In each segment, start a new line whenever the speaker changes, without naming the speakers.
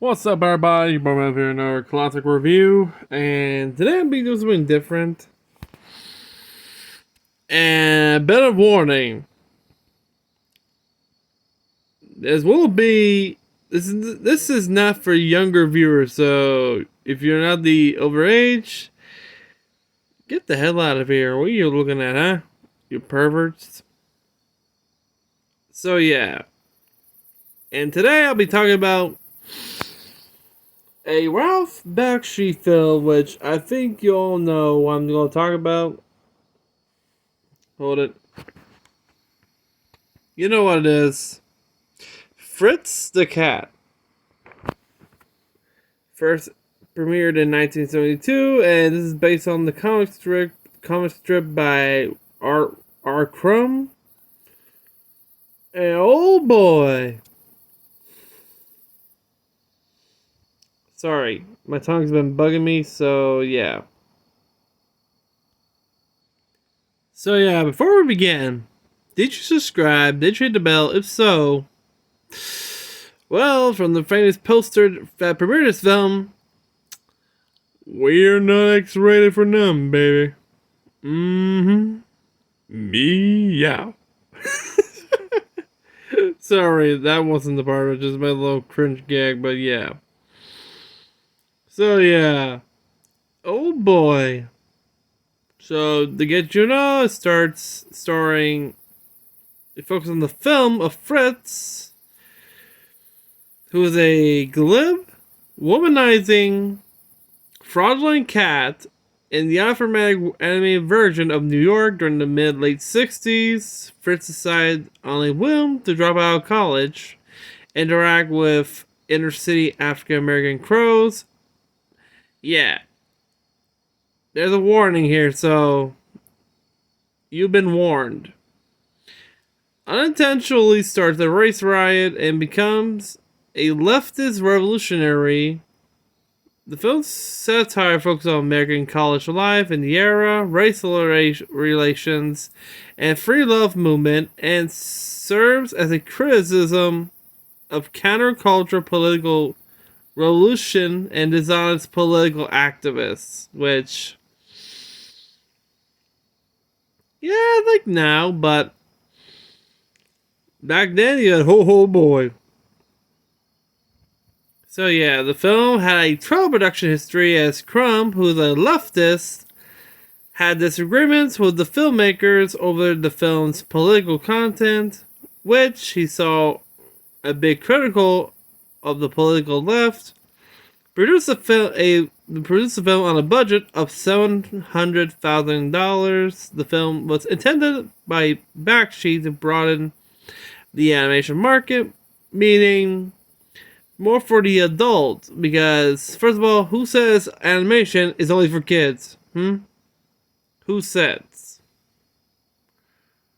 What's up, everybody? You're over here in our classic review, and today I'm being doing something different. And a bit of warning: this will be this is not for younger viewers. So if you're not the overage, get the hell out of here. What are you looking at, huh? You perverts. So yeah, and today I'll be talking about a Ralph Bakshi film, which I think you all know what I'm going to talk about. Hold it. You know what it is. Fritz the Cat. First premiered in 1972, and this is based on the comic strip by Crumb. And oh boy. Sorry, my tongue's been bugging me, so yeah. So yeah, before we begin, did you subscribe? Did you hit the bell? If so, well, from the famous poster that premiered this film, we're not X-rated for none, baby. Meow. Sorry, that wasn't the part. It was just my little cringe gag, but yeah. So yeah. Oh boy. So to get you know, it starts starring. It focuses on the film of Fritz, who is a glib, womanizing, fraudulent cat in the operatic animated version of New York during the mid-late 60s. Fritz decided on a whim to drop out of college, interact with inner-city African-American crows. Yeah. There's a warning here, so you've been warned. Unintentionally starts a race riot and becomes a leftist revolutionary. The film's satire focuses on American college life in the era, racial relations, and free love movement, and serves as a criticism of counterculture political revolution and dishonest political activists, which, yeah, like now, but back then you had ho boy. So yeah, the film had a troubled production history as Crumb, who is a leftist, had disagreements with the filmmakers over the film's political content, which he saw a bit critical of the political left. Produced the film on a budget of $700,000. The film was intended by Bakshi to broaden the animation market, meaning more for the adult, because first of all, who says animation is only for kids? Who says?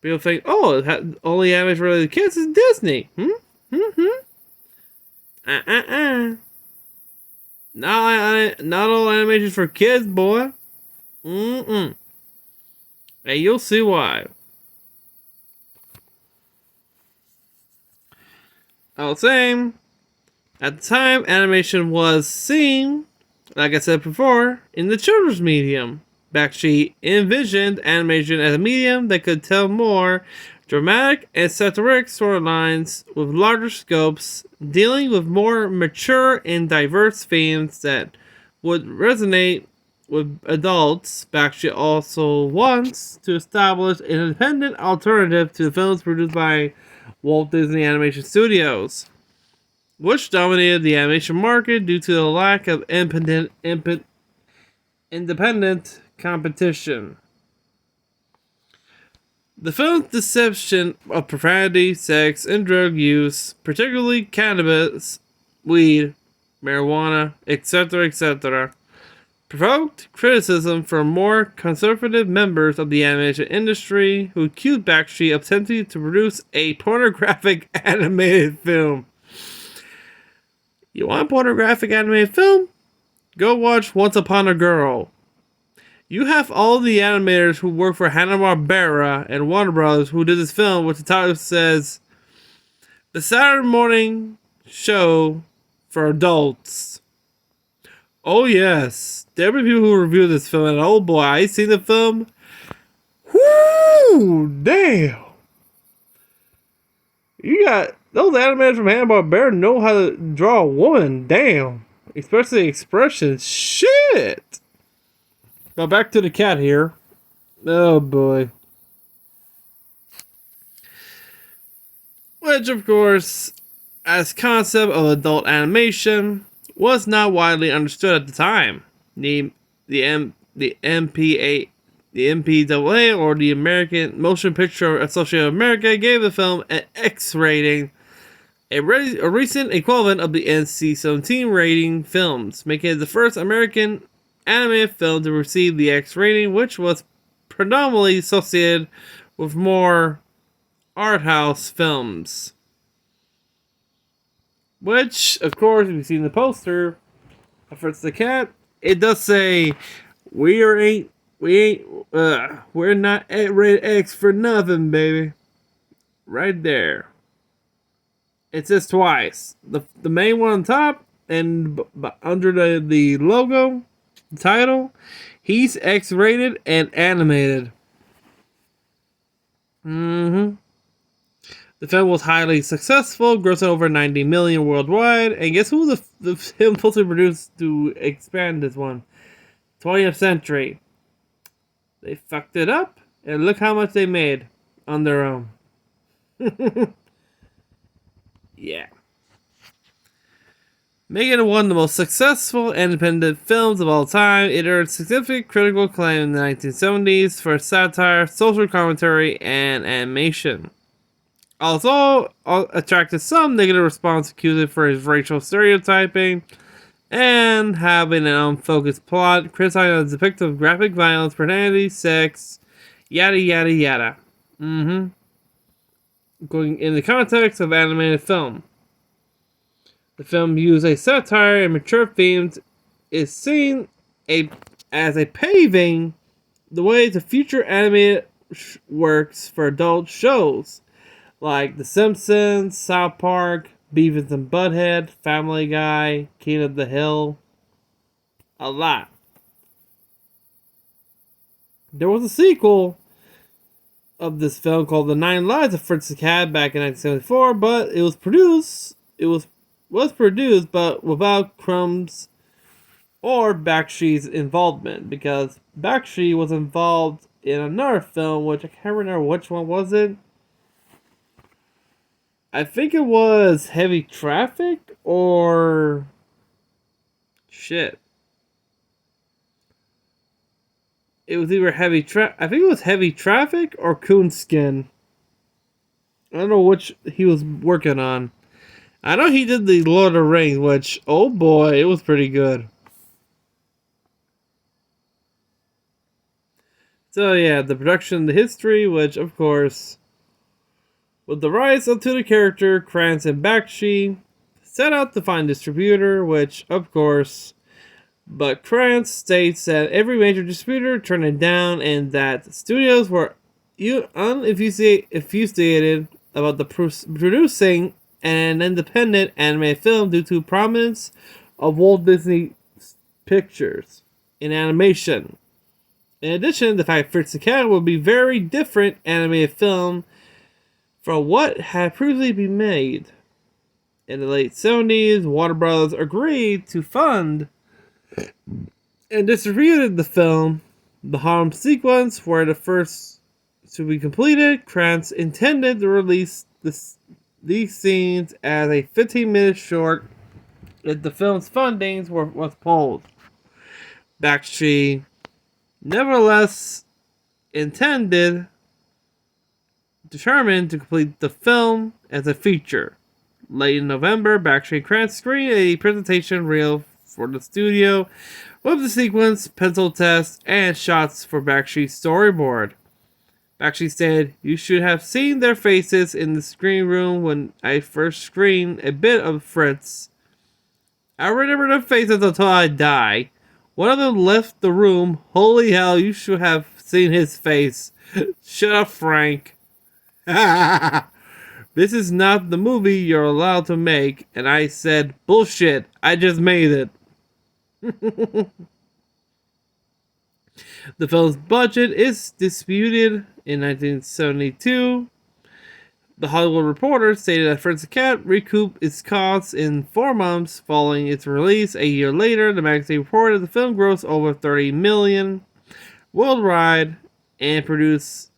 People think, oh, only animation for the kids is Disney. Not all animation for kids, boy. Hey, you'll see why. I was saying, at the time, animation was seen, like I said before, in the children's medium. Bakshi envisioned animation as a medium that could tell more dramatic and satiric storylines with larger scopes, dealing with more mature and diverse themes that would resonate with adults. Bakshi also wants to establish an independent alternative to the films produced by Walt Disney Animation Studios, which dominated the animation market due to the lack of independent competition. The film's deception of profanity, sex, and drug use, particularly cannabis, weed, marijuana, etc., provoked criticism from more conservative members of the animation industry who accused Bakshi of attempting to produce a pornographic animated film. You want a pornographic animated film? Go watch Once Upon a Girl. You have all the animators who work for Hanna-Barbera and Warner Bros. Who did this film, which the title says, The Saturday Morning Show for adults. Oh yes, there were people who reviewed this film, and oh boy, I seen the film. Whoo, damn! You got those animators from Hanna-Barbera know how to draw a woman. Damn, especially expressions. Shit. But back to the cat here. Oh boy. Which, of course, as concept of adult animation, was not widely understood at the time. The MPAA, or the American Motion Picture Association of America, gave the film an X rating, a recent equivalent of the NC-17 rating films, making it the first American animated film to receive the X rating, which was predominantly associated with more art house films. Which, of course, if you've seen the poster of Fritz the Cat, it does say, we're not at rated X for nothing, baby. Right there. It says twice. The main one on top, and under the logo, the title, he's X-rated and animated. The film was highly successful, grossing over 90 million worldwide. And guess who the film supposed to produce to expand this one? 20th Century. They fucked it up, and look how much they made on their own. Yeah. Making it one of the most successful independent films of all time, it earned significant critical acclaim in the 1970s for satire, social commentary, and animation. Also attracted some negative response, accusing it for his racial stereotyping and having an unfocused plot, criticizing the depiction of graphic violence, profanity, sex, yada yada yada. Going in the context of animated film. The film used a satire and mature themes, is seen as a paving the way to future animated works for adult shows like The Simpsons, South Park, Beavis and Butthead, Family Guy, King of the Hill. A lot. There was a sequel of this film called The Nine Lives of Fritz the Cat back in 1974, but it was produced but without Crumb's or Bakshi's involvement, because Bakshi was involved in another film, which I can't remember which one was it. I think it was Heavy Traffic or shit. It was either I think it was Heavy Traffic or Coonskin. I don't know which he was working on. I know he did the Lord of the Rings, which, oh boy, it was pretty good. So yeah, the production, the history, which of course, with the rise up to the character, Krantz and Bakshi set out to find distributor, which of course, but Krantz states that every major distributor turned it down and that studios were uninfuriated about the producing an independent anime film due to prominence of Walt Disney Pictures in animation. In addition, the fact Fritz the Cat would be very different animated film from what had previously been made. In the late 70s, Warner Bros. Agreed to fund and distributed the film. The Harlem sequence were the first to be completed. Krantz intended to release these scenes as a 15-minute short if the film's fundings was pulled. Bakshi nevertheless determined to complete the film as a feature. Late in November, Bakshi and Krantz screened a presentation reel for the studio with the sequence, pencil test, and shots for Bakshi's storyboard. Bakshi said, "You should have seen their faces in the screen room when I first screened a bit of Fritz. I remember their faces until I die. One of them left the room. Holy hell, you should have seen his face. Shut up, Frank." This is not the movie you're allowed to make. And I said, bullshit, I just made it. The film's budget is disputed. In 1972, The Hollywood Reporter stated that Fritz the Cat recouped its costs in 4 months following its release. A year later, the magazine reported the film grossed over $30 million worldwide and produced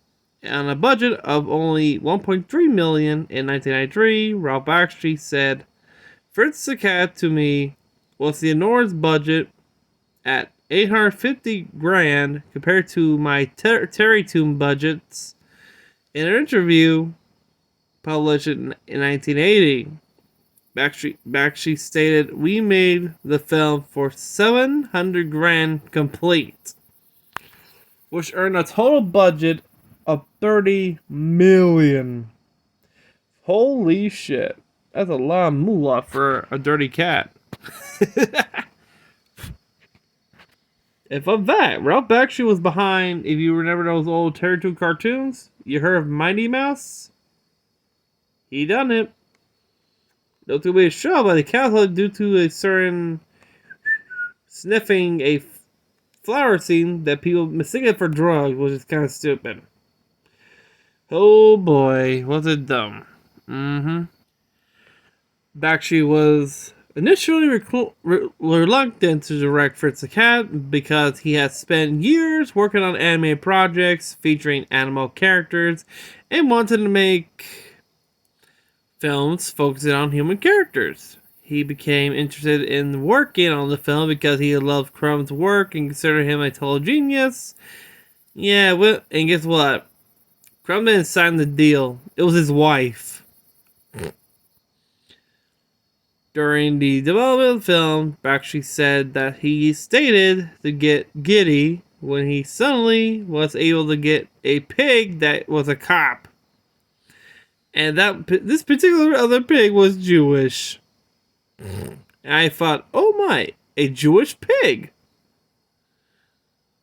on a budget of only $1.3 million in 1993. Ralph Bakshi said, "Fritz the Cat to me was the enormous budget at $850,000 compared to my Terry Toon budgets." In an interview published in 1980, Bakshi stated, "We made the film for $700,000 complete, which earned a total budget of $30 million. Holy shit. That's a lot of moolah for a dirty cat. And fun fact, Ralph Bakshi was behind, if you remember those old Terry Toon cartoons, you heard of Mighty Mouse? He done it. There will be a show by the Catholic due to a certain sniffing a flower scene that people mistake it for drugs, which is kind of stupid. Oh boy, was it dumb. Bakshi was initially reluctant to direct Fritz the Cat because he had spent years working on anime projects featuring animal characters and wanted to make films focusing on human characters. He became interested in working on the film because he loved Crumb's work and considered him a total genius. Yeah, well, and guess what? Crumb didn't sign the deal. It was his wife. During the development of the film, Bakshi said that he stated to get giddy when he suddenly was able to get a pig that was a cop. And this particular other pig was Jewish. And I thought, oh my, a Jewish pig.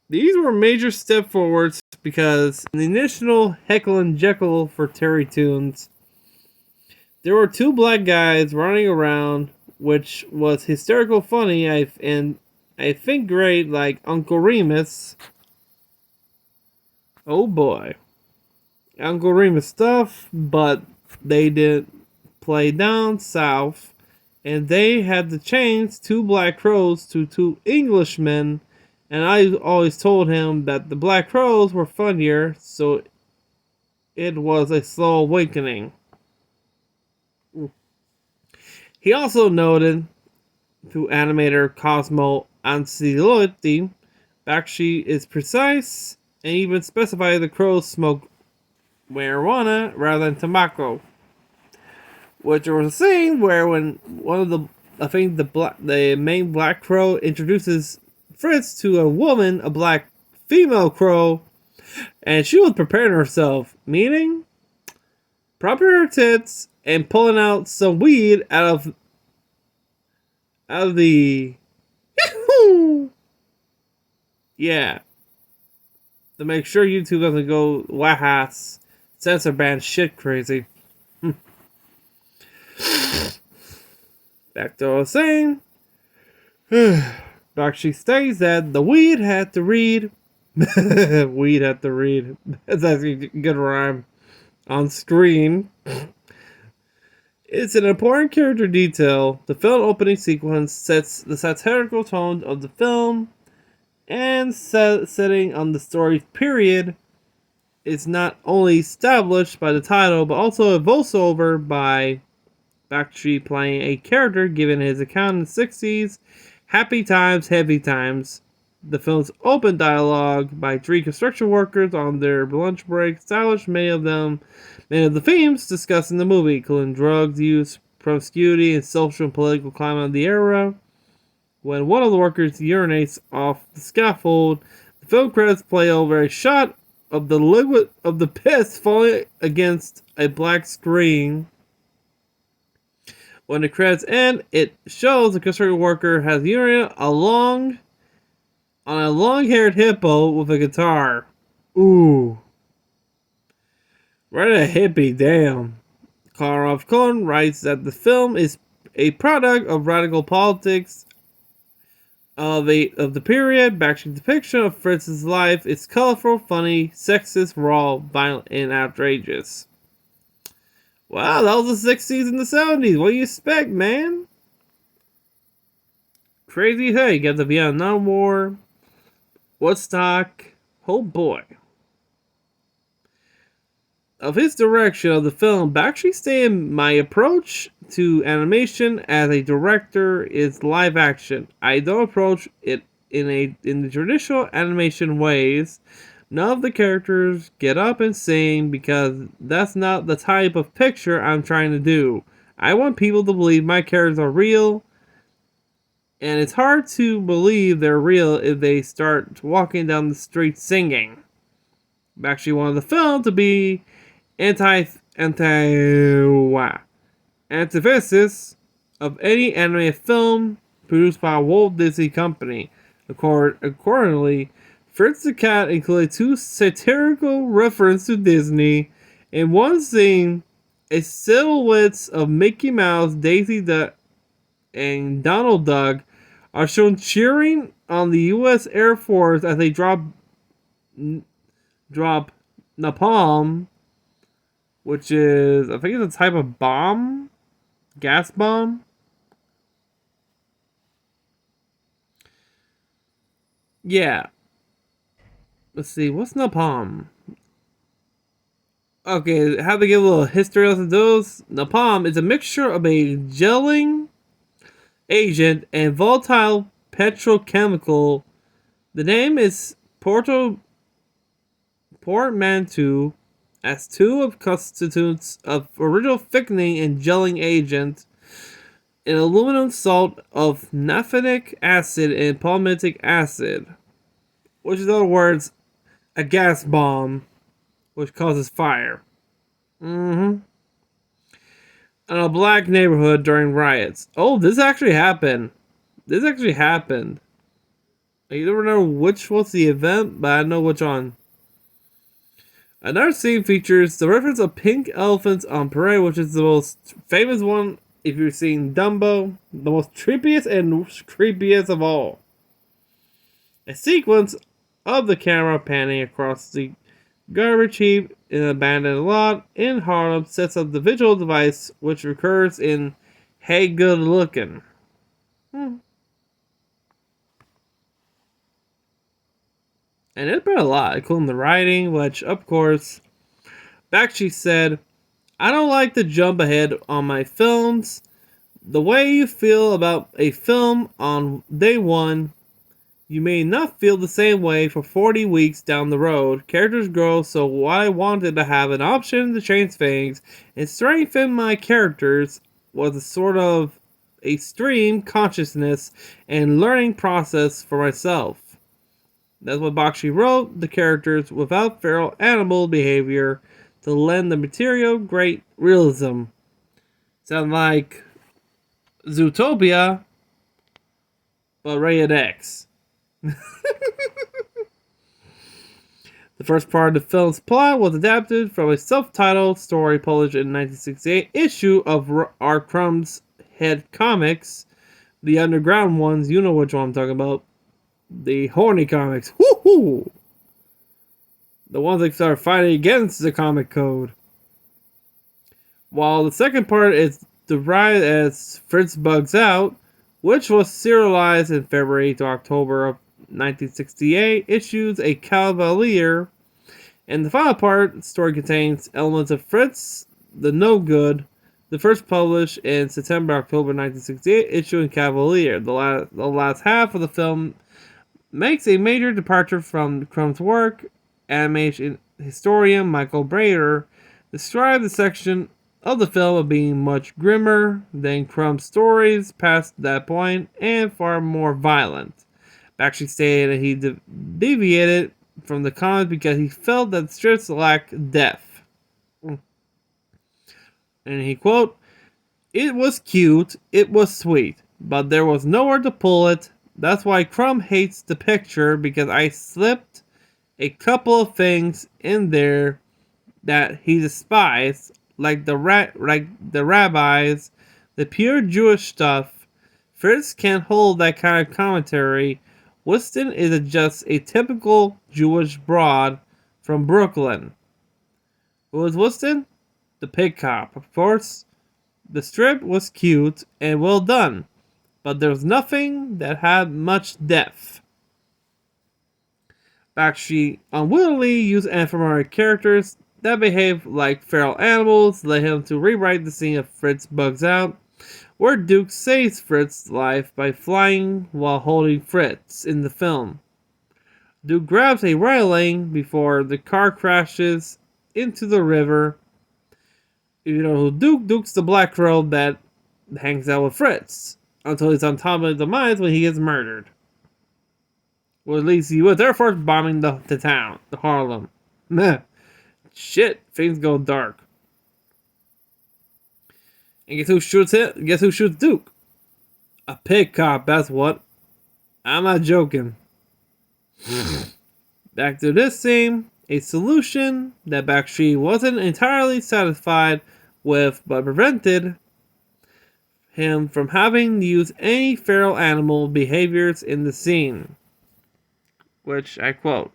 These were major step forwards because in the initial Heckle and Jekyll for Terry Toons, there were 2 black guys running around, which was hysterical funny and I think great, like Uncle Remus. Oh boy. Uncle Remus stuff, but they did play down south, and they had to change 2 black crows to 2 Englishmen, and I always told him that the black crows were funnier, so it was a slow awakening. He also noted, through animator Cosmo Ancelotti, Bakshi is precise and even specified the crows smoke marijuana rather than tobacco. Which there was a scene where when one of the, I think the main black crow introduces Fritz to a woman, a black female crow, and she was preparing herself, meaning propping her tits and pulling out some weed out of the yeah, to make sure YouTube doesn't go wahas censor ban shit crazy. Back to what I was saying. Bakshi states that the weed had to read. Weed had to read. That's actually a good rhyme. On screen. It's an important character detail. The film opening sequence sets the satirical tone of the film and setting on the story period. It's not only established by the title, but also a voiceover by Bakshi playing a character given his account in the 60s. Happy times, heavy times. The film's open dialogue by 3 construction workers on their lunch break established many of the themes discussed in the movie, including drugs use, promiscuity, and social and political climate of the era. When one of the workers urinates off the scaffold, the film credits play over a shot of the liquid of the piss falling against a black screen. When the credits end, it shows the construction worker has urinated on a long-haired hippo with a guitar. Ooh. Right, a hippie, damn. Karl Kohn writes that the film is a product of radical politics of the period. Bakshi's depiction of Fritz's life is colorful, funny, sexist, raw, violent, and outrageous. Wow, that was the 60s and the 70s. What do you expect, man? Crazy. Hey, you got the Vietnam War, Woodstock. Oh boy. Of his direction of the film, Bakshi stated, "My approach to animation as a director is live action. I don't approach it in the traditional animation ways. None of the characters get up and sing because that's not the type of picture I'm trying to do. I want people to believe my characters are real, and it's hard to believe they're real if they start walking down the street singing." Bakshi wanted the film to be antithesis of any animated film produced by Walt Disney Company. Accordingly, Fritz the Cat included two satirical references to Disney. In one scene, a silhouettes of Mickey Mouse, Daisy Duck, and Donald Duck are shown cheering on the U.S. Air Force as they drop napalm, which is, I think it's a type of bomb, gas bomb. Yeah. Let's see, what's napalm? Okay, how to give a little history of those. Napalm is a mixture of a gelling agent and volatile petrochemical. The name is portmanteau as two of constituents of original thickening and gelling agent, an aluminum salt of naphthenic acid and palmitic acid, which is in other words a gas bomb which causes fire. In a black neighborhood during riots. Oh, this actually happened. I never know which was the event, but I know which one. Another scene features the reference of pink elephants on parade, which is the most famous one if you've seen Dumbo, the most trippiest and creepiest of all. A sequence of the camera panning across the garbage heap in an abandoned lot in Harlem sets up the visual device which recurs in Hey Good Looking. And it's been a lot, including the writing, which, of course, Bakshi said, "I don't like to jump ahead on my films. The way you feel about a film on day one, you may not feel the same way for 40 weeks down the road. Characters grow, so I wanted to have an option to change things and strengthen my characters was a sort of a stream consciousness and learning process for myself." That's what Bakshi wrote the characters without feral animal behavior to lend the material great realism. Sound like Zootopia, but rated X. The first part of the film's plot was adapted from a self-titled story published in 1968 issue of our Crumb's Head Comics. The underground ones, you know which one I'm talking about. The horny comics. Woohoo! The ones that start fighting against the comic code. While the second part is derived as Fritz Bugs Out, which was serialized in February to October of 1968, issues a Cavalier. And the final part, the story contains elements of Fritz the No Good, the first published in September-October 1968, issuing Cavalier. The last half of the film makes a major departure from Crumb's work. Animation historian Michael Brader described the section of the film as being much grimmer than Crumb's stories past that point and far more violent. Bakshi stated that he deviated from the comics because he felt that the strips lacked depth. And he quote, "It was cute, it was sweet, but there was nowhere to pull it. That's why Crumb hates the picture, because I slipped a couple of things in there that he despised, like the rabbis, the pure Jewish stuff. Fritz can't hold that kind of commentary. Winston is just a typical Jewish broad from Brooklyn. Who was Winston? The pig cop. Of course, the strip was cute and well done, but there was nothing that had much depth. Bakshi unwillingly used unfamiliar characters that behave like feral animals, led him to rewrite the scene of Fritz Bugs Out, where Duke saves Fritz's life by flying while holding Fritz in the film. Duke grabs a railing before the car crashes into the river. You know who Duke's the black crow that hangs out with Fritz until he's on top of the mines when he gets murdered. Or at least he was Air Force bombing the town, the Harlem. Meh. Shit, things go dark. And guess who shoots it? Guess who shoots Duke? A pig cop, that's what. I'm not joking. Back to this scene, a solution that Bakshi wasn't entirely satisfied with, but prevented him from having to use any feral animal behaviors in the scene. Which I quote.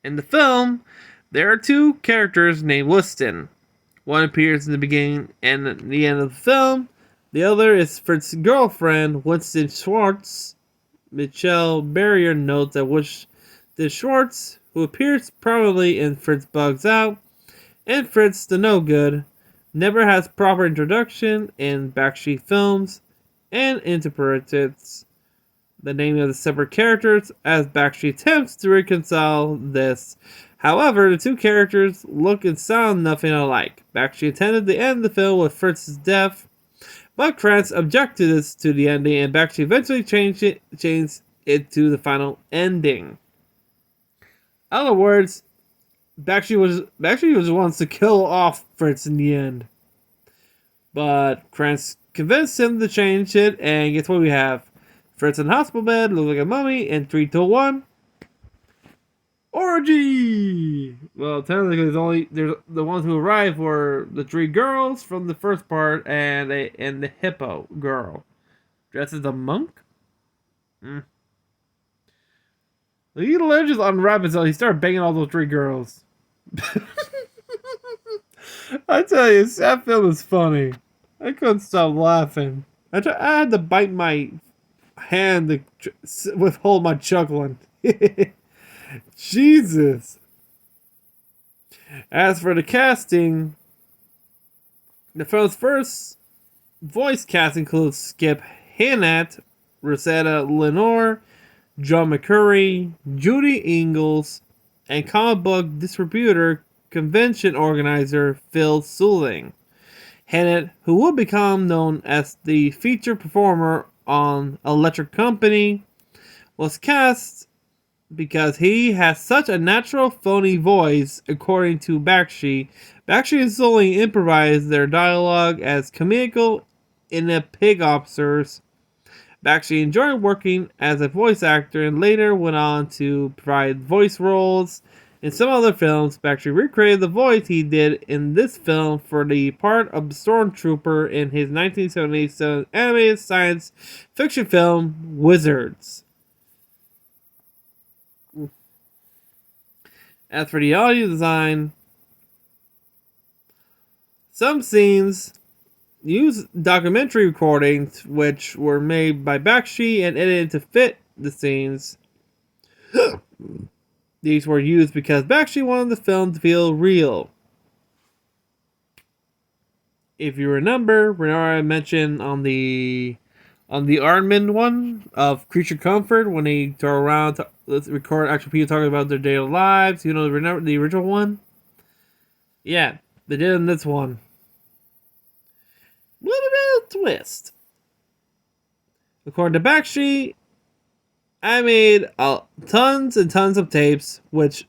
In the film, there are two characters named Winston. One appears in the beginning and the end of the film. The other is Fritz's girlfriend, Winston Schwartz. Michelle Barrier notes that Winston Schwartz, who appears prominently in Fritz Bugs Out and Fritz the No Good, never has proper introduction in Bakshi films and interprets the name of the separate characters as Bakshi attempts to reconcile this. However, the two characters look and sound nothing alike. Bakshi intended to end the film with Fritz's death, but Krantz objected to the ending, and Bakshi eventually changed it to the final ending. In other words, Bakshi was the one to kill off Fritz in the end. But Krantz convinced him to change it, and guess what we have? Fritz in the hospital bed, looks like a mummy, and 3, 2, 1. Orgy! Well, technically, there's the ones who arrived were the 3 girls from the first part, and the hippo girl dressed as a monk. He literally just unwrapped himself. He started banging all those 3 girls. I tell you, that film is funny. I couldn't stop laughing. I had to bite my hand to withhold my chuckling. Jesus. As for the casting, the film's first voice cast includes Skip Hannett, Rosetta Lenore, John McCurry, Judy Ingalls, and comic book distributor convention organizer Phil Suling. Hannett, who would become known as the featured performer on Electric Company, was cast because he has such a natural phony voice, according to Bakshi. Bakshi and Suling improvised their dialogue as comical in the pig officers. Bakshi enjoyed working as a voice actor and later went on to provide voice roles in some other films. Bakshi recreated the voice he did in this film for the part of the Stormtrooper in his 1977 animated science fiction film, Wizards. As for the audio design, some scenes use documentary recordings which were made by Bakshi and edited to fit the scenes. These were used because Bakshi wanted the film to feel real. If you remember I mentioned on the Armin one of Creature Comfort when they go around to record actual people talking about their daily lives. You know, remember the original one? Yeah, they did in this one. Little bit of twist. According to Bakshi, I made tons and tons of tapes, which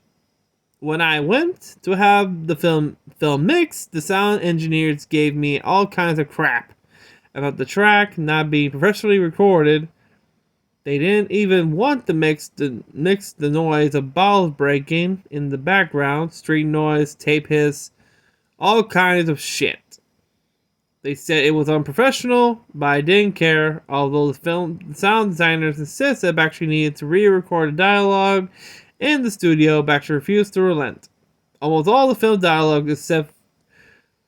when I went to have the film mixed, the sound engineers gave me all kinds of crap about the track not being professionally recorded. They didn't even want to mix the noise of bottles breaking in the background, street noise, tape hiss, all kinds of shit. They said it was unprofessional, but I didn't care, although the film sound designers insist that Bakshi needed to re-record the dialogue in the studio. Bakshi refused to relent. Almost all the film dialogue, except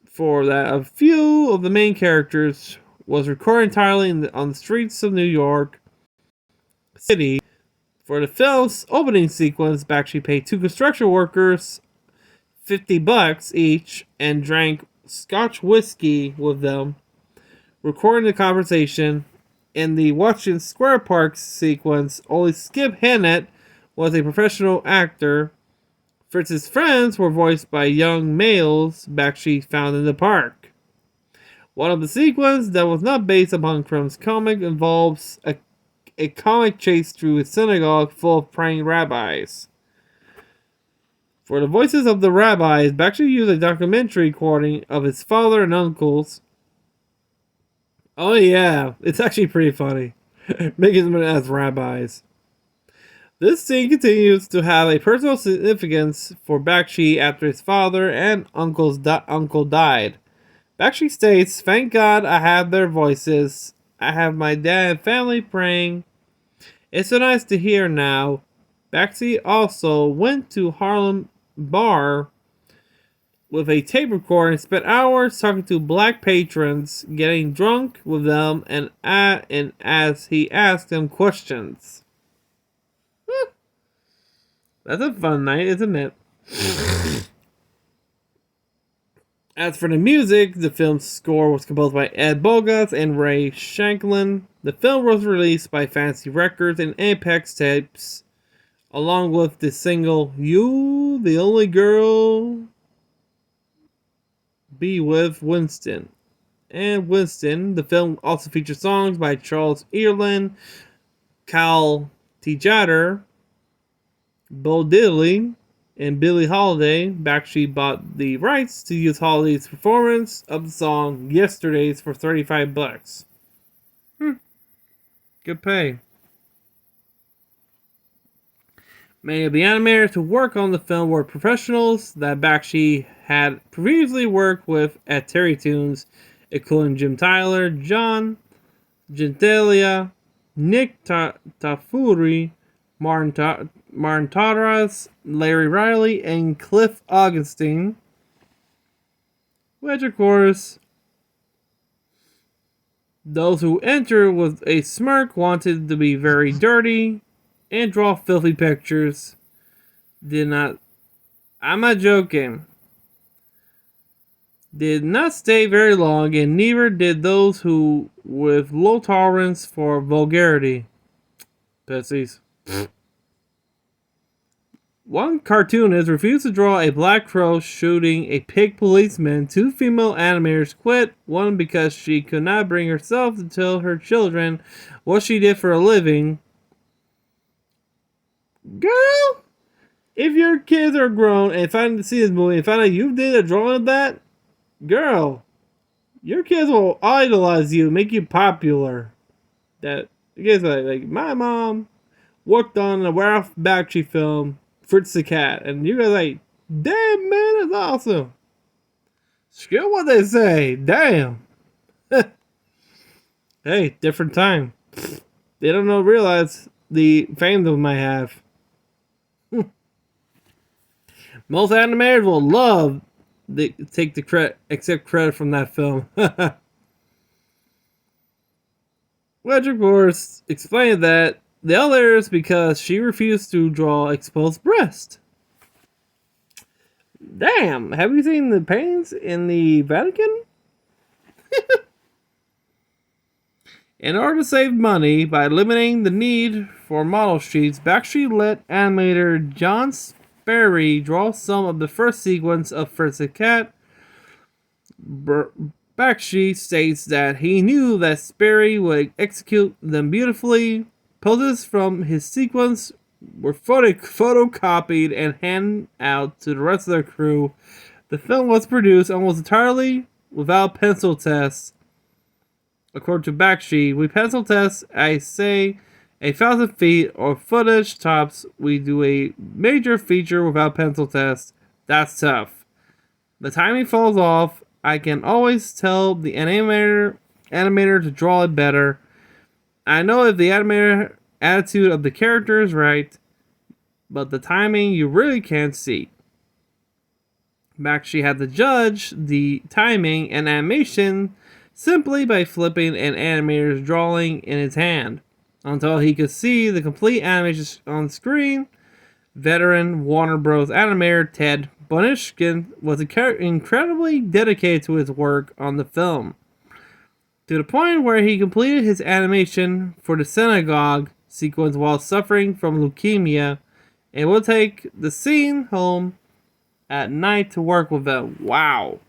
for that a few of the main characters, was recorded entirely on the streets of New York City. For the film's opening sequence, Bakshi paid 2 construction workers $50 each and drank Scotch whiskey with them, recording the conversation. In the Washington Square Park sequence, only Skip Hannett was a professional actor. Fritz's friends were voiced by young males Bakshi found in the park. One of the sequences that was not based upon Crumb's comic involves a comic chase through a synagogue full of praying rabbis. For the voices of the rabbis, Bakshi used a documentary recording of his father and uncles. Oh yeah, it's actually pretty funny, making them as rabbis. This scene continues to have a personal significance for Bakshi after his father and uncle died. Bakshi states, "Thank God I have their voices. I have my dad and family praying. It's so nice to hear now." Bakshi also went to Harlem bar with a tape recorder and spent hours talking to black patrons, getting drunk with them, and as he asked them questions. That's a fun night, isn't it? As for the music, the film's score was composed by Ed Bogas and Ray Shanklin. The film was released by Fantasy Records and Apex Tapes, along with the single "You, the Only Girl, Be With Winston." And Winston, the film also features songs by Charles Earland, Cal Tjader, Bo Diddley, and Billie Holiday. Bakshi bought the rights to use Holiday's performance of the song "Yesterdays" for $35. Good pay. Many of the animators who work on the film were professionals that Bakshi had previously worked with at Terry Toons, including Jim Tyler, John Gentaglia, Nick Tafuri, Martin Tadras, Larry Riley, and Cliff Augustine, which of course those who entered with a smirk wanted to be very dirty and draw filthy pictures. I'm not joking. Did not stay very long, and neither did those who with low tolerance for vulgarity. Pussies. One cartoonist refused to draw a black crow shooting a pig policeman. 2 female animators quit, one because she could not bring herself to tell her children what she did for a living. Girl, if your kids are grown and find to see this movie and find out you did a drawing of that, girl, your kids will idolize you, make you popular. That you guys like my mom worked on a Ralph Bakshi film, Fritz the Cat, and you guys like, damn man, that's awesome. Screw what they say, damn. Hey, different time. They don't realize the fame they might have. Most animators will love accept credit from that film. Which of course explained that the other is because she refused to draw exposed breast. Damn, have you seen the paintings in the Vatican? In order to save money by eliminating the need for model sheets, Bakshi let animator John Sperry draw some of the first sequence of Fritz the Cat. Bakshi states that he knew that Sperry would execute them beautifully. Poses from his sequence were photocopied and handed out to the rest of their crew. The film was produced almost entirely without pencil tests. According to Bakshi, "We pencil test, I say, 1,000 feet or footage tops. We do a major feature without pencil tests. That's tough." The timing falls off. I can always tell the animator to draw it better. I know if the animator attitude of the character is right, but the timing you really can't see. Bakshi had to judge the timing and animation simply by flipping an animator's drawing in his hand until he could see the complete animation on screen. Veteran Warner Bros. Animator Ted Bonishkin was incredibly dedicated to his work on the film, to the point where he completed his animation for the synagogue sequence while suffering from leukemia, and will take the scene home at night to work with it. Wow.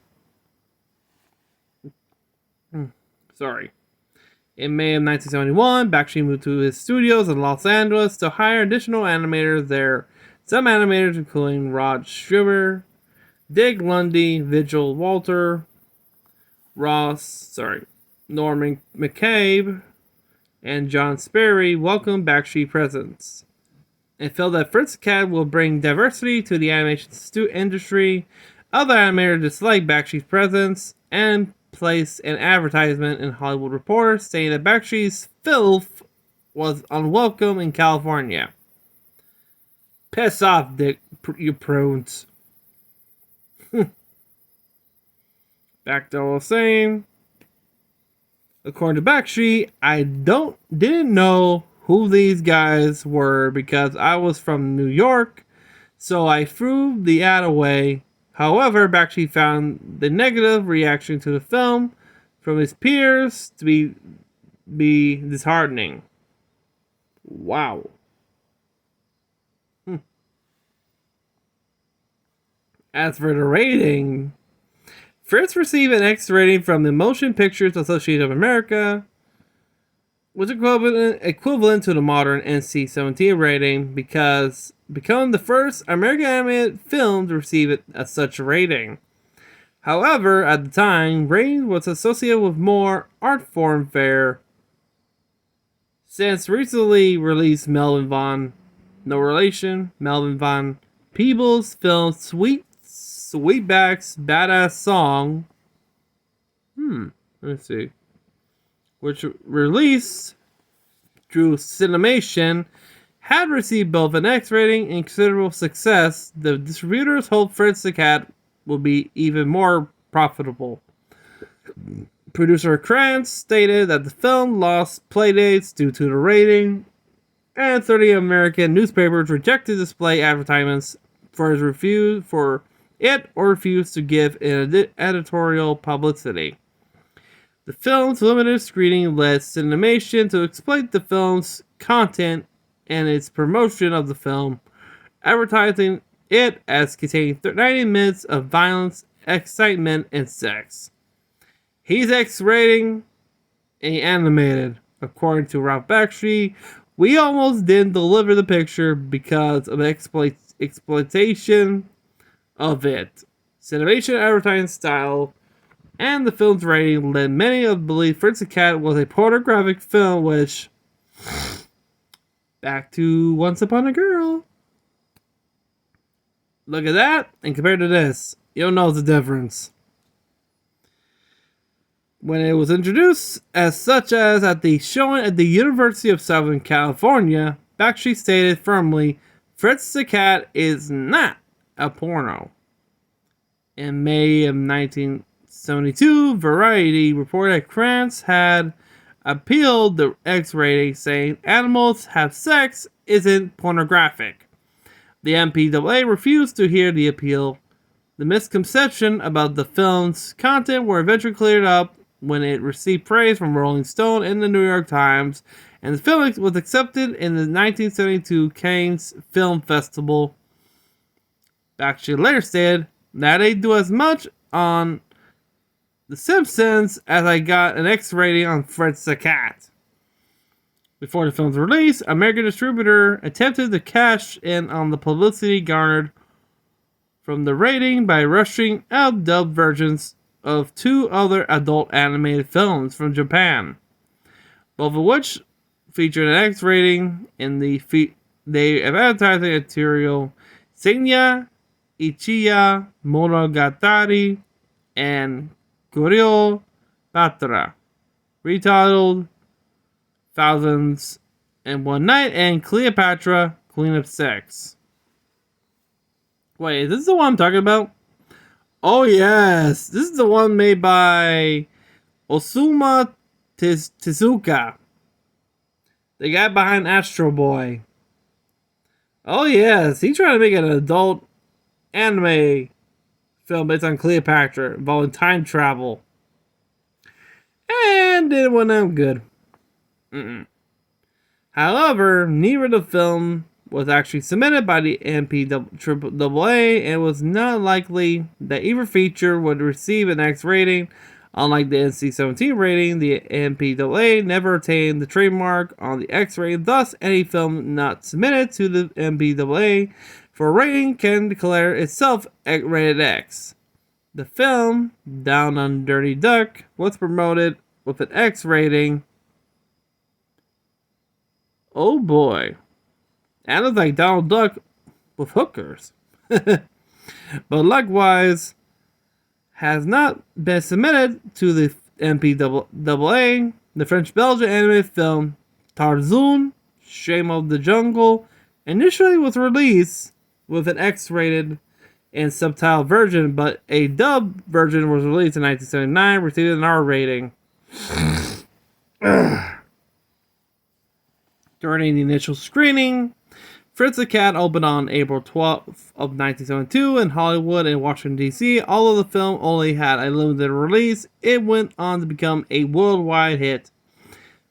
Sorry. In May of 1971, Bakshi moved to his studios in Los Angeles to hire additional animators there. Some animators, including Rod Steiger, Dick Lundy, Vigil Walter, Norman McCabe, and John Sperry, welcomed Bakshi presence, and felt that Fritz the Cat will bring diversity to the animation industry. Other animators disliked Bakshi's presence and placed an advertisement in Hollywood Reporter saying that Bakshi's filth was unwelcome in California. Piss off, Dick, you prunes. Back to what I was saying. According to Bakshi, I didn't know who these guys were because I was from New York, so I threw the ad away. However, Bakshi found the negative reaction to the film from his peers to be disheartening. Wow. As for the rating, Fritz received an X rating from the Motion Pictures Association of America, which is equivalent to the modern NC-17 rating, because becoming the first American animated film to receive such a rating. However, at the time, rating was associated with more art form fare. Since recently released Melvin Von Peebles' film Sweetback's Badass Song, let's see, which released through Cinemation, had received both an X rating and considerable success. The distributors hoped Fritz the Cat will be even more profitable. Producer Krantz stated that the film lost playdates due to the rating, and 30 American newspapers rejected display advertisements for his review for it or refused to give it editorial publicity. The film's limited screening led Cinemation to exploit the film's content and its promotion of the film, advertising it as containing 90 minutes of violence, excitement, and sex. He's X rating and animated. According to Ralph Bakshi, we almost didn't deliver the picture because of exploitation of it. Cinemation advertising style and the film's rating led many to believe Fritz the Cat was a pornographic film, which, back to Once Upon a Girl. Look at that, and compared to this, you'll know the difference. When it was introduced as such as at the showing at the University of Southern California, Bakshi stated firmly, Fritz the Cat is not a porno. In May of 1972, Variety reported that Krantz had appealed the X rating, saying animals have sex isn't pornographic. The MPAA refused to hear the appeal. The misconception about the film's content were eventually cleared up when it received praise from Rolling Stone and the New York Times, and the film was accepted in the 1972 Cannes Film Festival. Bakshi later said, "That ain't do as much on The Simpsons as I got an X rating on Fritz the Cat." Before the film's release, American distributor attempted to cash in on the publicity garnered from the rating by rushing out dubbed versions of two other adult animated films from Japan, both of which featured an X rating in the they have advertising material. Seinya Ichiya Monogatari and Koryo Batra, retitled Thousands and One Night and Cleopatra, Queen of Sex. Wait, is this the one I'm talking about? Oh yes, this is the one made by Osuma Tezuka, the guy behind Astro Boy. Oh yes, he's trying to make an adult anime film based on Cleopatra involving time travel. And it went out good. However, neither the film was actually submitted by the MPAA, and it was not likely that either feature would receive an X rating. Unlike the NC-17 rating, the MPAA never attained the trademark on the X rating. Thus, any film not submitted to the MPAA for a rating can declare itself rated X. The film, Down on Dirty Duck, was promoted with an X rating. Oh boy. That looks like Donald Duck with hookers. But likewise, has not been submitted to the MPAA. The French-Belgian animated film Tarzan, Shame of the Jungle, initially was released with an X-rated and subtitled version, but a dubbed version was released in 1979, receiving an R rating. During the initial screening, Fritz the Cat opened on April 12th of 1972 in Hollywood and Washington, D.C. Although the film only had a limited release, it went on to become a worldwide hit.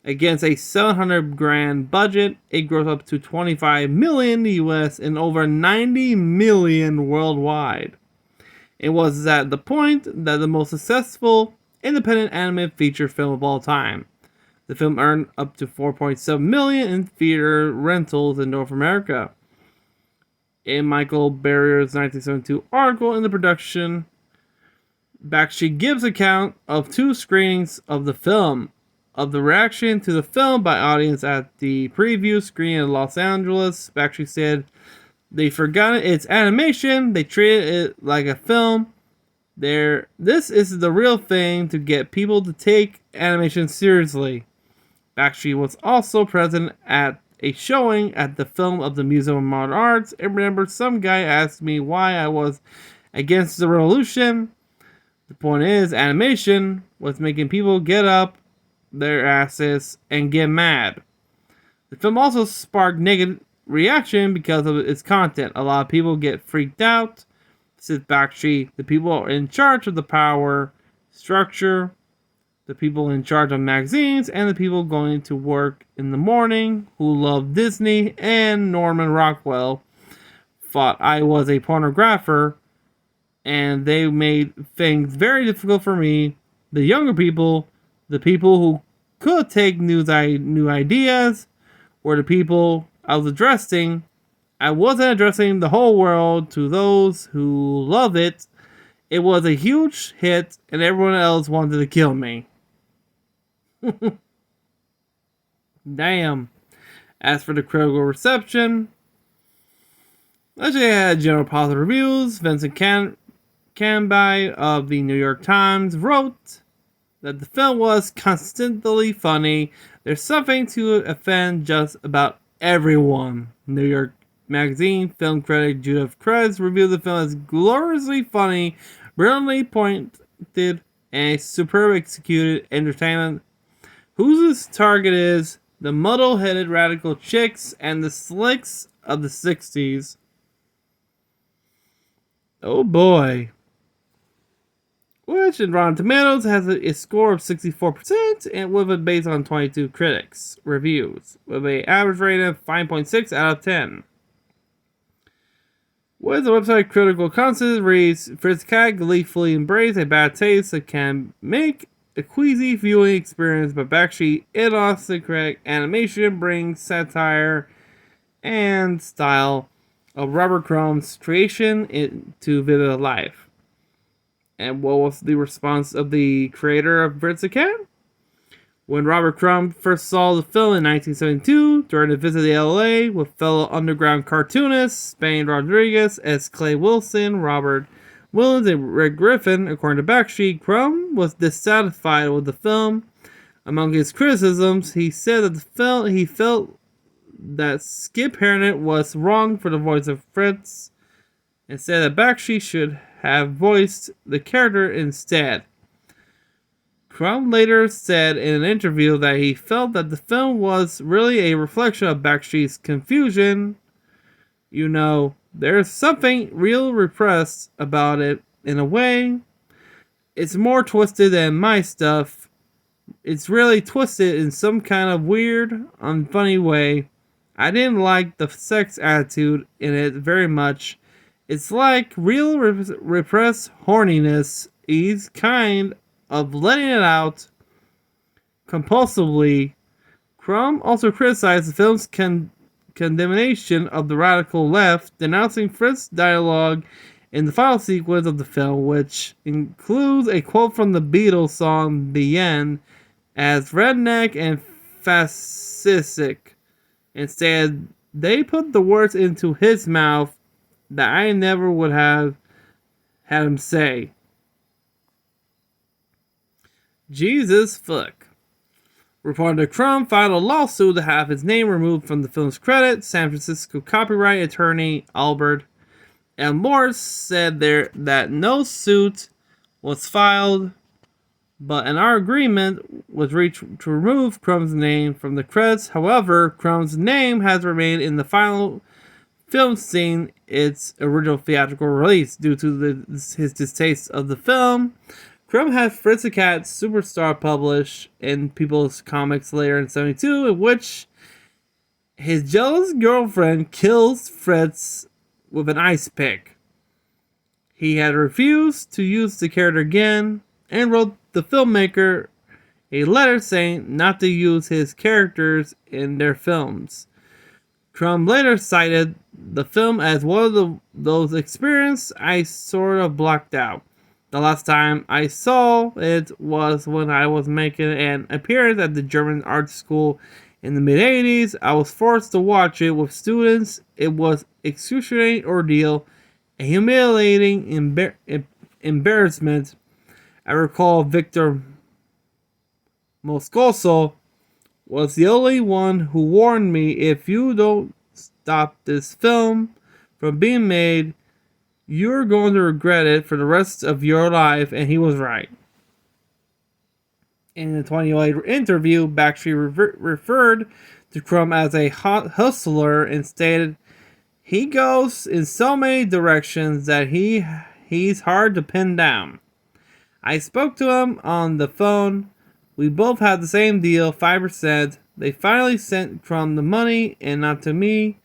Against a $700,000 budget, it grossed up to $25 million in the U.S. and over $90 million worldwide. It was at the point that the most successful independent animated feature film of all time. The film earned up to $4.7 million in theater rentals in North America. In Michael Barrier's 1972 article in the production, Bakshi gives account of 2 screenings of the film. Of the reaction to the film by audience at the preview screening in Los Angeles, Bakshi said, "They forgot its animation. They treated it like a film. This is the real thing to get people to take animation seriously." Bakshi was also present at a showing at the film of the Museum of Modern Arts, and remember some guy asked me why I was against the revolution. The point is, animation was making people get up their asses and get mad. The film also sparked negative reaction because of its content. A lot of people get freaked out. Says Bakshi, the people in charge of the power structure, the people in charge of magazines, and the people going to work in the morning who love Disney and Norman Rockwell thought I was a pornographer, and they made things very difficult for me. The younger people, the people who could take new ideas, were the people I was addressing. I wasn't addressing the whole world. To those who love it, it was a huge hit, and everyone else wanted to kill me. Damn. As for the critical reception, actually had general positive reviews. Vincent Canby of the New York Times wrote that the film was consistently funny. There's something to offend just about everyone. New York Magazine film critic Judith Krez reviewed the film as gloriously funny, brilliantly pointed, and superb executed entertainment whose target is the muddle-headed radical chicks and the slicks of the 60s. Oh boy. Which in Rotten Tomatoes has a score of 64% and with it based on 22 critics reviews with an average rating of 5.6 out of 10. With the website Critical Consensus reads, Fritz the Cat gleefully embraced a bad taste that can make a queasy viewing experience, but Bakshi idiosyncratic animation brings satire and style of Robert Crumb's creation into vivid life. And what was the response of the creator of Fritz the Cat? When Robert Crumb first saw the film in 1972 during a visit to LA with fellow underground cartoonists Spain Rodriguez as Clay Wilson, Robert Williams, and Rick Griffin, according to Bakshi, Crumb was dissatisfied with the film. Among his criticisms, he said that he felt that Skip Harnett was wrong for the voice of Fritz, and said that Bakshi should have voiced the character instead. Crumb later said in an interview that he felt that the film was really a reflection of Bakshi's confusion. You know, there's something real repressed about it in a way. It's more twisted than my stuff. It's really twisted in some kind of weird, unfunny way. I didn't like the sex attitude in it very much. It's like real repressed horniness. He's kind of letting it out compulsively. Crumb also criticized the film's condemnation of the radical left, denouncing Fritz's dialogue in the final sequence of the film, which includes a quote from the Beatles song The End as redneck and fascistic. Instead, they put the words into his mouth that I never would have had him say. Jesus fuck. Reporter Crumb filed a lawsuit to have his name removed from the film's credits. San Francisco copyright attorney Albert L. Morse said that no suit was filed, but an agreement was reached to remove Crumb's name from the credits. However, Crumb's name has remained in the final film scene its original theatrical release due to his distaste of the film. Crumb had Fritz the Cat Superstar published in People's Comics later in 1972, in which his jealous girlfriend kills Fritz with an ice pick. He had refused to use the character again and wrote the filmmaker a letter saying not to use his characters in their films. Crumb later cited the film as one of those experiences I sort of blocked out. The last time I saw it was when I was making an appearance at the German art school in the mid-80s. I was forced to watch it with students. It was an excruciating ordeal, a humiliating embarrassment. I recall Victor Moscoso was the only one who warned me, if you don't stop this film from being made, you're going to regret it for the rest of your life, and he was right. In a 2008 interview, Bakshi referred to Crumb as a hustler and stated, he goes in so many directions that he's hard to pin down. I spoke to him on the phone. We both had the same deal, 5%. They finally sent Crumb the money and not to me.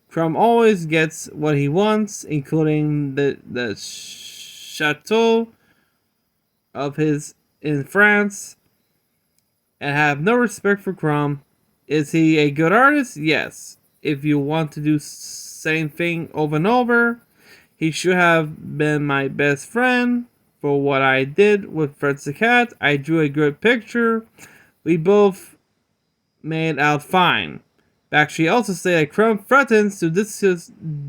Crumb always gets what he wants, including the chateau of his in France, and have no respect for Crumb. Is he a good artist? Yes. If you want to do same thing over and over, he should have been my best friend. For what I did with Fritz the Cat, I drew a good picture. We both made out fine. Bakshi also said that Crumb threatens to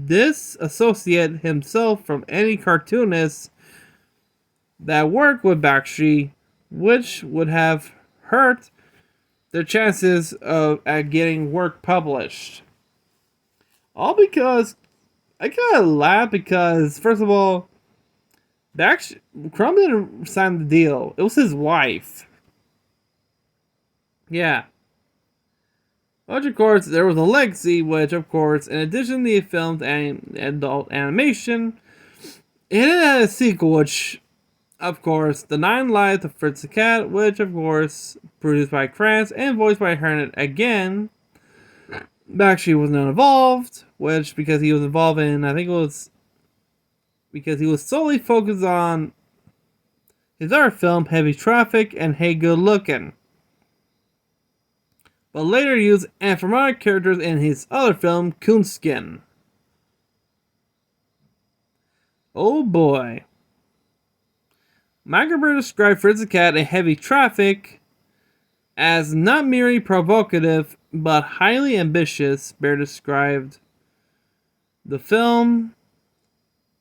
disassociate himself from any cartoonists that work with Bakshi, which would have hurt their chances at getting work published. All because I kind of laugh because, first of all, Crumb didn't sign the deal. It was his wife. Yeah. Which, of course, there was a legacy, which, of course, in addition to the film's adult animation, it had a sequel, which, of course, The 9 Lives of Fritz the Cat, which, of course, produced by Krantz and voiced by Harnett again. Bakshi was not involved, which, because he was involved in, I think it was, because he was solely focused on his other film, Heavy Traffic, and Hey Good Looking. But later used anthropomorphic characters in his other film, Coonskin. Oh boy. Microber described Fritz the Cat in Heavy Traffic As not merely provocative, but highly ambitious, Bear described the film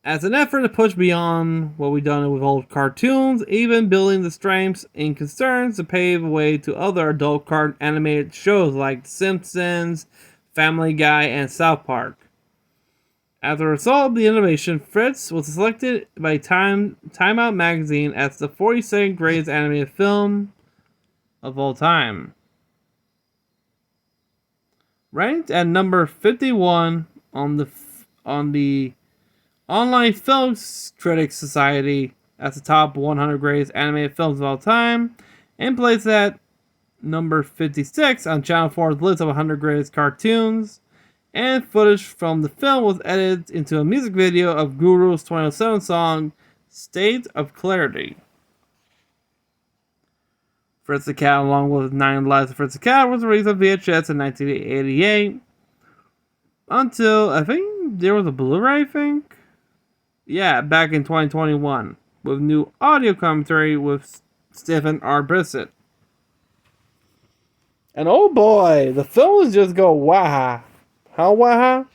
as an effort to push beyond what we've done with old cartoons, even building the strengths and concerns to pave the way to other adult animated shows like The Simpsons, Family Guy, and South Park. As a result of the innovation, Fritz was selected by Time Out magazine as the 42nd greatest animated film of all time. Ranked at number 51 on the Online Film Critics Society as the top 100 greatest animated films of all time, and placed at number 56 on Channel 4's list of 100 greatest cartoons. And footage from the film was edited into a music video of Guru's 2007 song, State of Clarity. Fritz the Cat, along with 9 Lives of Fritz the Cat, was released on VHS in 1988. Until, I think, there was a Blu-ray, I think? Yeah, back in 2021. With new audio commentary with Stephen R. Bissett. And oh boy, the films just go waha. How waha?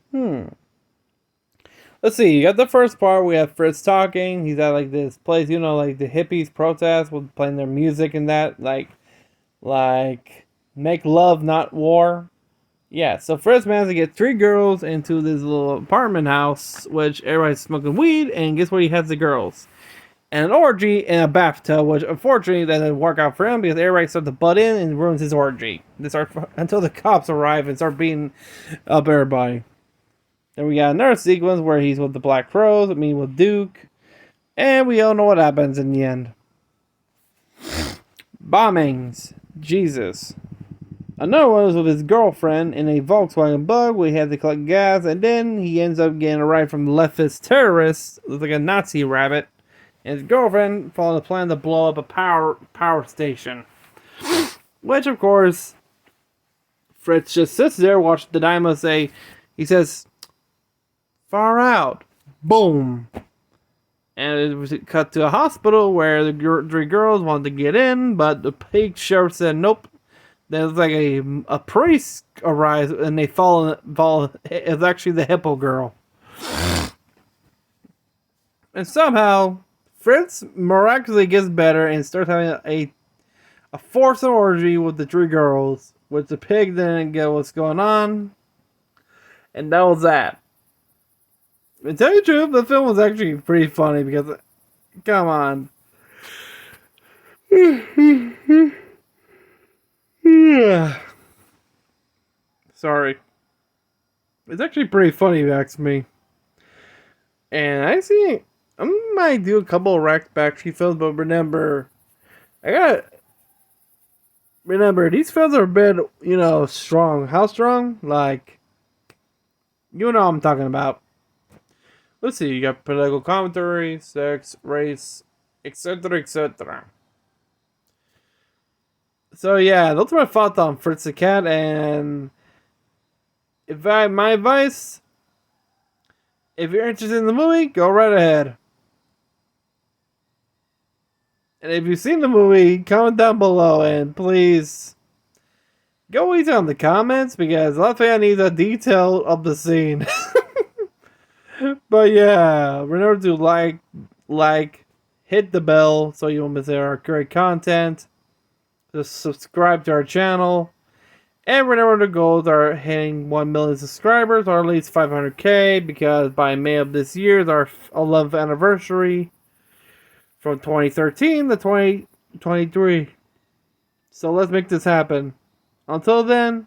Let's see, you got the first part, we have Fritz talking, he's at like this place, you know, like the hippies protest with playing their music and that, like make love not war. Yeah, so Fritz managed to get 3 girls into this little apartment house, which everybody's smoking weed, and guess what, he has the girls. And an orgy in a bathtub, which unfortunately that didn't work out for him because everybody started to butt in and ruins his orgy. They start until the cops arrive and start beating up everybody. Then we got another sequence where he's with the Black Crows, meeting with Duke, and we all know what happens in the end. Bombings. Jesus. Another one was with his girlfriend in a Volkswagen Bug where he had to collect gas, and then he ends up getting a ride from leftist terrorists, looks like a Nazi rabbit, and his girlfriend following the plan to blow up a power station. Which, of course, Fritz just sits there, watching the dynamo say, he says, "Far out." Boom. And it was cut to a hospital where the 3 girls wanted to get in, but the pig sheriff said, nope. There's like a priest arrives, and they fall. It's actually the hippo girl. And somehow, Fritz miraculously gets better and starts having a foursome orgy with the 3 girls, which the pig didn't get what's going on. And that was that. To tell you the truth, the film was actually pretty funny because, come on. Yeah. Sorry. It's actually pretty funny if you ask me. And I might do a couple of Ralph Bakshi films, but remember, these films are a bit, strong. How strong? Like, you know what I'm talking about. Let's see, you got political commentary, sex, race, etc., etc. So yeah, those are my thoughts on Fritz the Cat, and my advice, if you're interested in the movie, go right ahead. And if you've seen the movie, comment down below, and please go easy on the comments, because last thing I need the detail of the scene. But yeah, remember to like, hit the bell so you won't miss our great content. Just subscribe to our channel. And remember the goals are hitting 1 million subscribers, or at least 500k, because by May of this year is our 11th anniversary from 2013 to 2023. So let's make this happen. Until then,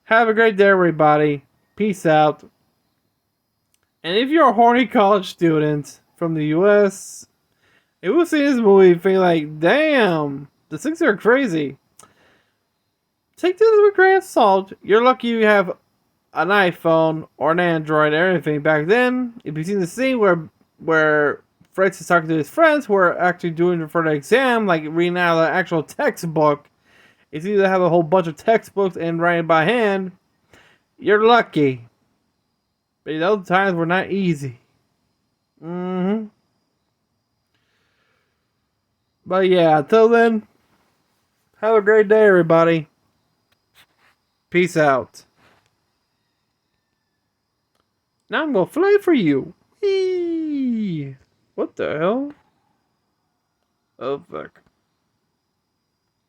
have a great day, everybody. Peace out. And if you're a horny college student from the US, you will see this movie and think like, damn, the things are crazy. Take this with a grain of salt. You're lucky you have an iPhone or an Android or anything back then. If you've seen the scene where Fritz is talking to his friends who are actually doing it for the exam, like reading out an actual textbook, it's either have a whole bunch of textbooks and writing by hand, you're lucky. But those times were not easy. But yeah, until then, Have a great day, everybody. Peace out. Now I'm gonna fly for you. Whee! What the hell? Oh, fuck.